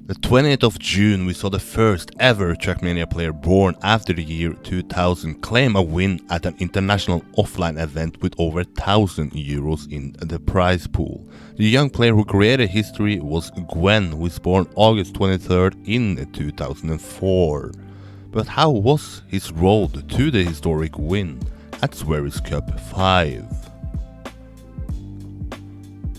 The 20th of June we saw the first ever Trackmania player born after the year 2000 claim a win at an international offline event with over 1000 euros in the prize pool. The young player who created history was Gwen, who was born August 23rd in 2004. But how was his road to the historic win at Spheriz Cup 5?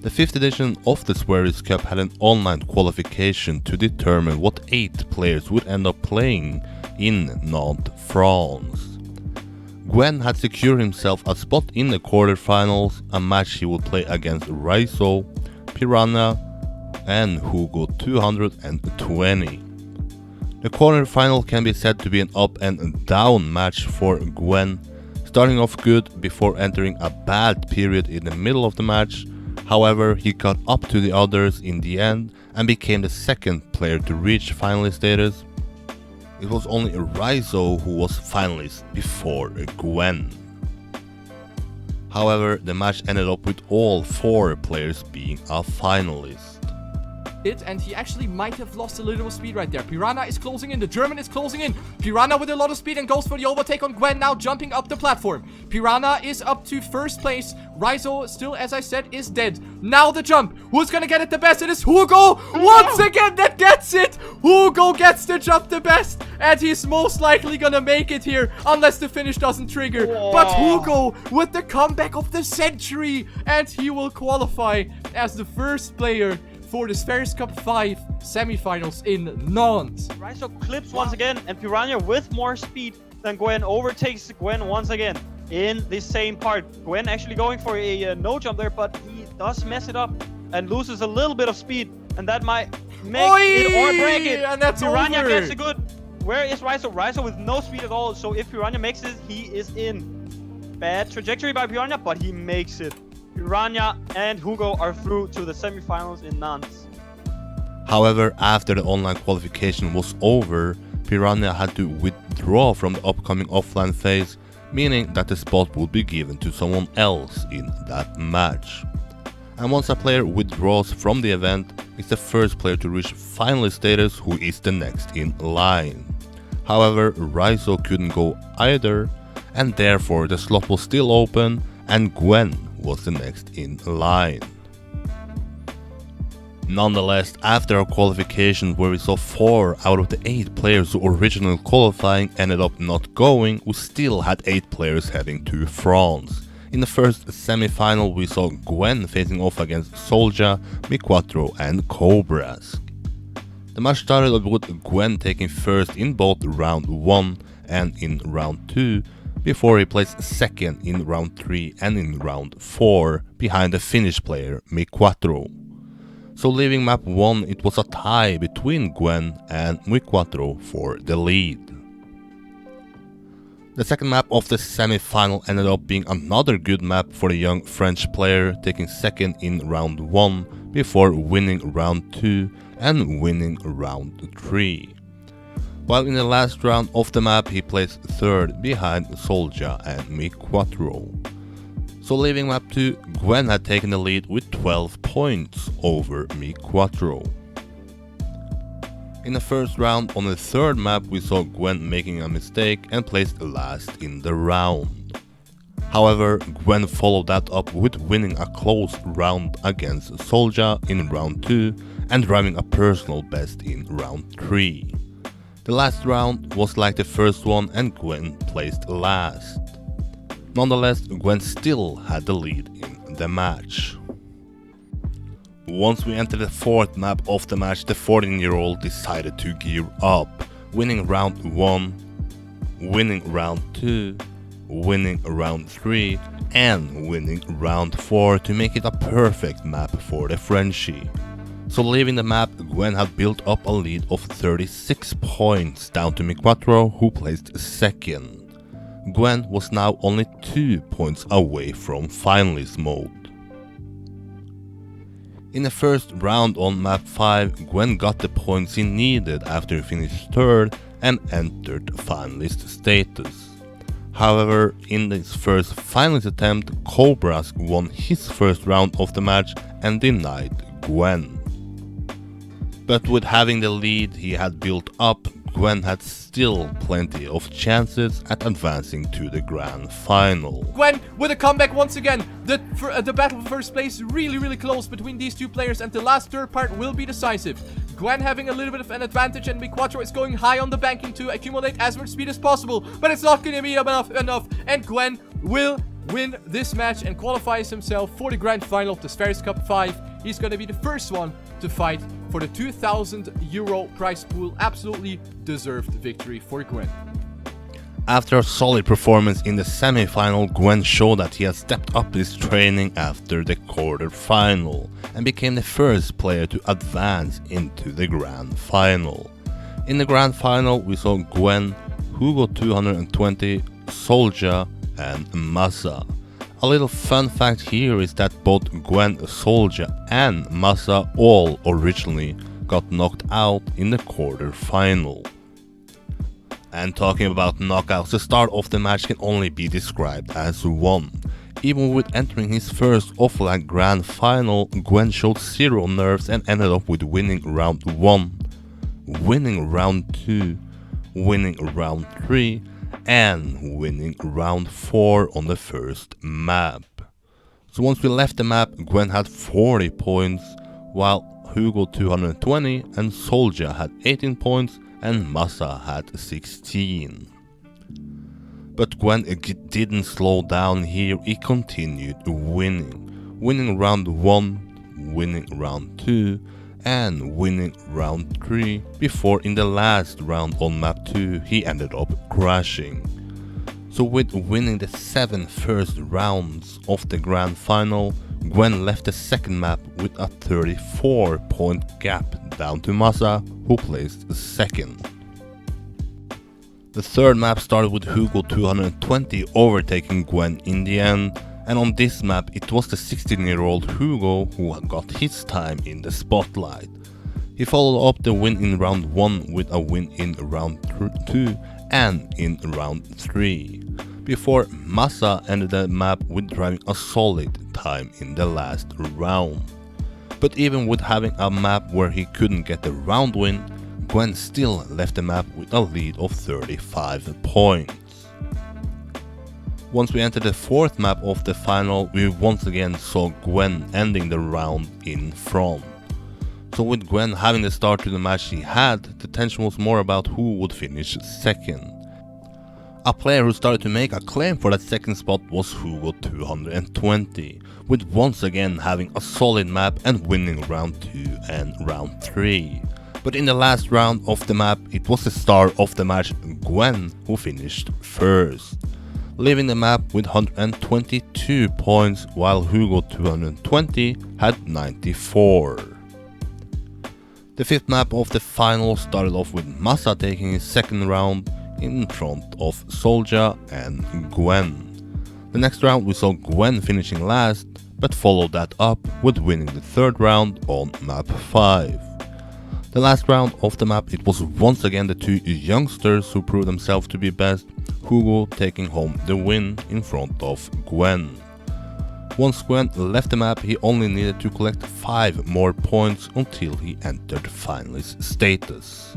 The 5th edition of the Spheriz Cup had an online qualification to determine what 8 players would end up playing in Nantes, France. Gwen had secured himself a spot in the quarterfinals, a match he would play against Raizo, Piranha and Hugo 220. The quarterfinal can be said to be an up and down match for Gwen, starting off good before entering a bad period in the middle of the match. However, he got up to the others in the end and became the second player to reach finalist status. It was only Raizo who was finalist before Gwen. However, the match ended up with all 4 players being a finalist. And he actually might have lost a little speed right there. Piranha is closing in, the German is closing in. Piranha with a lot of speed and goes for the overtake on Gwen, now jumping up the platform. Piranha is up to first place. Raizo still, as I said, is dead. Now the jump. Who's gonna get it the best? It is Hugo once again that gets it. Hugo gets the jump the best, and he's most likely gonna make it here unless the finish doesn't trigger. But Hugo with the comeback of the century, and he will qualify as the first player for the Spheriz Cup 5 semifinals in Nantes. Raizo clips once again, and Piranha with more speed than Gwen overtakes Gwen once again in the same part. Gwen actually going for a no jump there, but he does mess it up and loses a little bit of speed, and that might make it or break it. And that's Piranha over. gets a good. Where is Raizo? Raizo with no speed at all, so if Piranha makes it, he is in. Bad trajectory by Piranha, but he makes it. Piranha and Hugo are through to the semifinals in Nantes. However, after the online qualification was over, Piranha had to withdraw from the upcoming offline phase, meaning that the spot would be given to someone else in that match. And once a player withdraws from the event, it's the first player to reach finalist status who is the next in line. However, Raizo couldn't go either, and therefore the slot was still open and Gwen was the next in line. Nonetheless, after a qualification where we saw 4 out of the 8 players who originally qualifying ended up not going, we still had 8 players heading to France. In the first semi-final we saw Gwen facing off against Solja, Mi4 and Cobras. The match started with Gwen taking first in both round 1 and in round 2, before he placed second in round 3 and in round 4 behind the Finnish player Mi4. So leaving map 1, it was a tie between Gwen and Mi4 for the lead. The second map of the semi-final ended up being another good map for the young French player, taking second in round 1 before winning round 2 and winning round 3. While in the last round of the map he placed third behind Solja and Mi4. So leaving map 2, Gwen had taken the lead with 12 points over Mi4. In the first round on the third map we saw Gwen making a mistake and placed last in the round. However, Gwen followed that up with winning a close round against Solja in round 2 and driving a personal best in round 3. The last round was like the first one and Gwen placed last. Nonetheless, Gwen still had the lead in the match. Once we entered the 4th map of the match, the 14-year-old decided to gear up, winning round 1, winning round 2, winning round 3 and winning round 4 to make it a perfect map for the Frenchie. So leaving the map, Gwen had built up a lead of 36 points down to Mi4, who placed second. Gwen was now only 2 points away from finalist mode. In the first round on map 5, Gwen got the points he needed after he finished third and entered finalist status. However, in his first finalist attempt, Cobras won his first round of the match and denied Gwen. But with having the lead he had built up, Gwen had still plenty of chances at advancing to the grand final. Gwen with a comeback once again. The battle for first place really close between these two players, and the last third part will be decisive. Gwen having a little bit of an advantage, and Quattro is going high on the banking to accumulate as much speed as possible, but it's not going to be enough, and Gwen will win this match and qualifies himself for the grand final of the Spheriz Cup 5. He's going to be the first one to fight for the €2,000 prize pool. Absolutely deserved victory for Gwen. After a solid performance in the semi-final, Gwen showed that he had stepped up his training after the quarter-final and became the first player to advance into the grand final. In the grand final we saw Gwen, Hugo 220, Solja and Massa. A little fun fact here is that both Gwen, Solja and Massa all originally got knocked out in the quarter-final. And talking about knockouts, the start of the match can only be described as one. Even with entering his first offline grand final, Gwen showed zero nerves and ended up with winning round 1, winning round 2, winning round 3, and winning round 4 on the first map. So once we left the map, Gwen had 40 points, while Hugo 220 and Solja had 18 points and Massa had 16. But Gwen didn't slow down here, he continued winning round 1, winning round 2 and winning round 3, before in the last round on map 2 he ended up crashing. So with winning the 7 first rounds of the grand final, Gwen left the second map with a 34-point gap down to Massa, who placed second. The third map started with Hugo 220 overtaking Gwen in the end, and on this map it was the 16-year-old Hugo who got his time in the spotlight. He followed up the win in round 1 with a win in round 2 and in round 3, before Massa ended the map with driving a solid time in the last round. But even with having a map where he couldn't get the round win, Gwen still left the map with a lead of 35 points. Once we entered the fourth map of the final, we once again saw Gwen ending the round in front. So with Gwen having the start to the match she had, the tension was more about who would finish second. A player who started to make a claim for that second spot was Hugo 220, with once again having a solid map and winning round 2 and round 3. But in the last round of the map, it was the star of the match, Gwen, who finished first, leaving the map with 122 points, while Hugo 220 had 94. The fifth map of the final started off with Massa taking his second round in front of Solja and Gwen. The next round we saw Gwen finishing last, but followed that up with winning the third round on map 5. The last round of the map, it was once again the two youngsters who proved themselves to be best, Hugo taking home the win in front of Gwen. Once Gwen left the map, he only needed to collect 5 more points until he entered finalist status.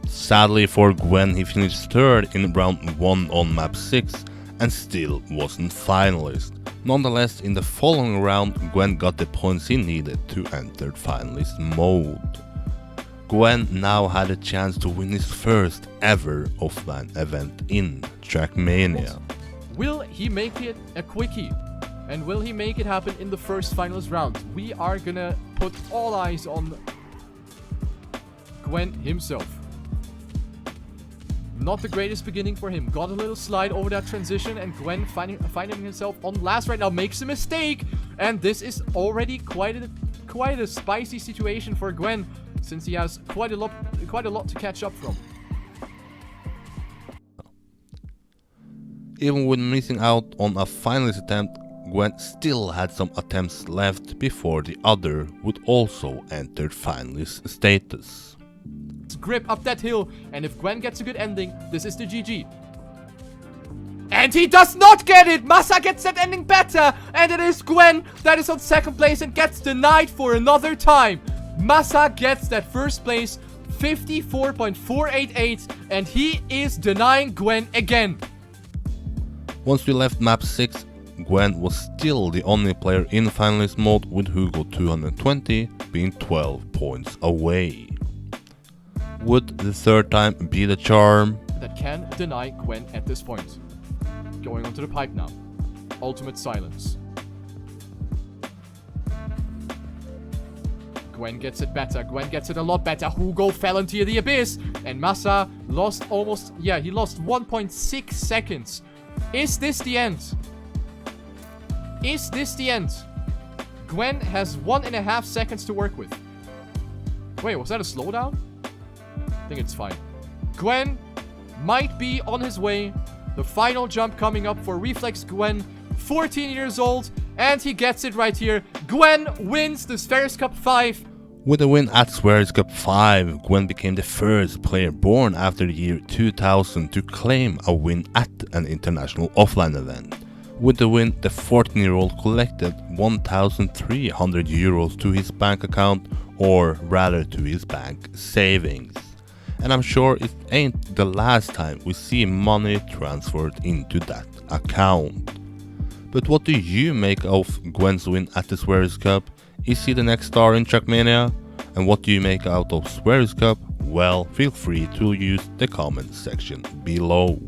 Sadly for Gwen, he finished third in round 1 on map 6 and still wasn't finalist. Nonetheless, in the following round, Gwen got the points he needed to enter finalist mode. Gwen now had a chance to win his first ever offline event in Trackmania. Will he make it a quickie? And will he make it happen in the first finals round? We are gonna put all eyes on Gwen himself. Not the greatest beginning for him. Got a little slide over that transition, and Gwen finding himself on last right now makes a mistake. And this is already quite a spicy situation for Gwen, since he has quite a lot to catch up from. Even with missing out on a finalist attempt, Gwen still had some attempts left before the other would also enter finalist status. Grip up that hill, and if Gwen gets a good ending, this is the GG. And he does not get it! Massa gets that ending better, and it is Gwen that is on second place and gets denied for another time. Massa gets that first place, 54.488, and he is denying Gwen again. Once we left map 6, Gwen was still the only player in finalist mode, with Hugo 220 being 12 points away. Would the third time be the charm? That can deny Gwen at this point. Going onto the pipe now. Ultimate silence. Gwen gets it better. Gwen gets it a lot better. Hugo fell into the abyss. And Massa lost almost... Yeah, he lost 1.6 seconds. Is this the end? Is this the end? Gwen has 1.5 seconds to work with. Wait, was that a slowdown? I think it's fine. Gwen might be on his way. The final jump coming up for Reflex Gwen, 14 years old, and he gets it right here. Gwen wins the Spheriz Cup 5. With a win at Spheriz Cup 5, Gwen became the first player born after the year 2000 to claim a win at an international offline event. With the win, the 14-year-old collected 1,300 euros to his bank account, or rather to his bank savings. And I'm sure it ain't the last time we see money transferred into that account. But what do you make of Gwen's win at the Spheriz Cup? Is he the next star in Trackmania? And what do you make out of Spheriz Cup? Well, feel free to use the comment section below.